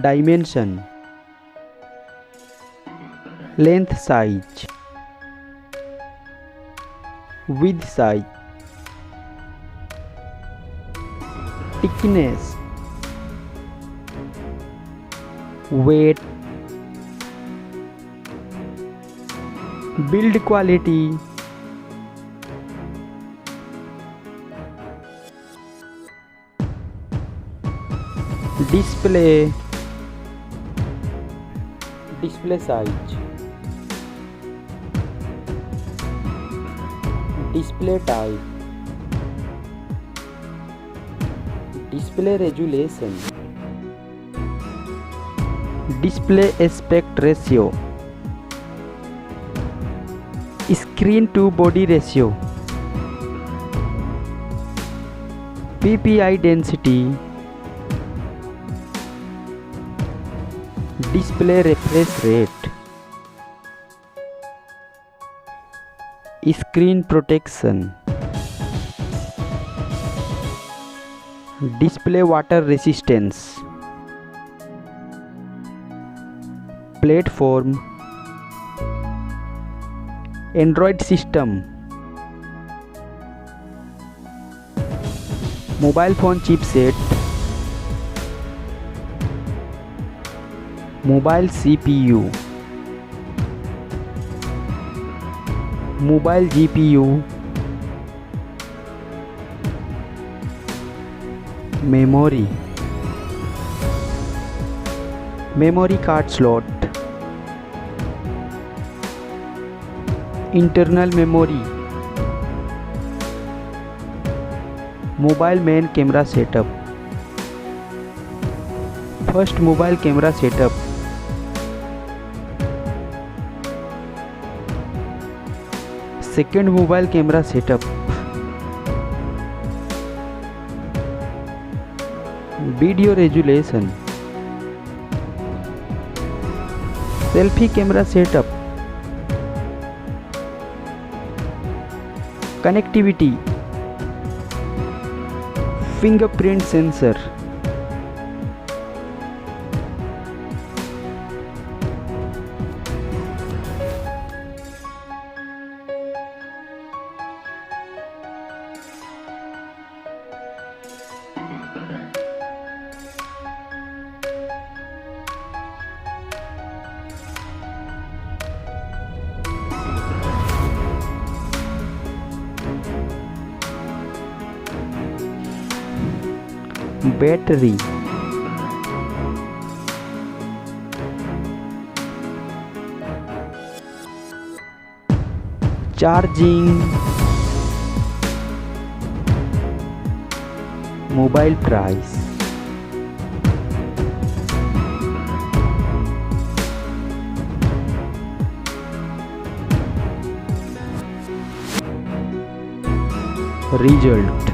Dimension, length size, width size, thickness, weight, build quality, display size, display type, display resolution, display aspect ratio, screen to body ratio, PPI density, display refresh rate, screen protection, display water resistance, platform, Android system, mobile phone chipset, mobile CPU, mobile GPU, memory, memory card slot, internal memory, mobile main camera setup, first mobile camera setup, second mobile camera setup, video resolution, selfie camera setup, connectivity, fingerprint sensor, battery, charging, mobile price, result.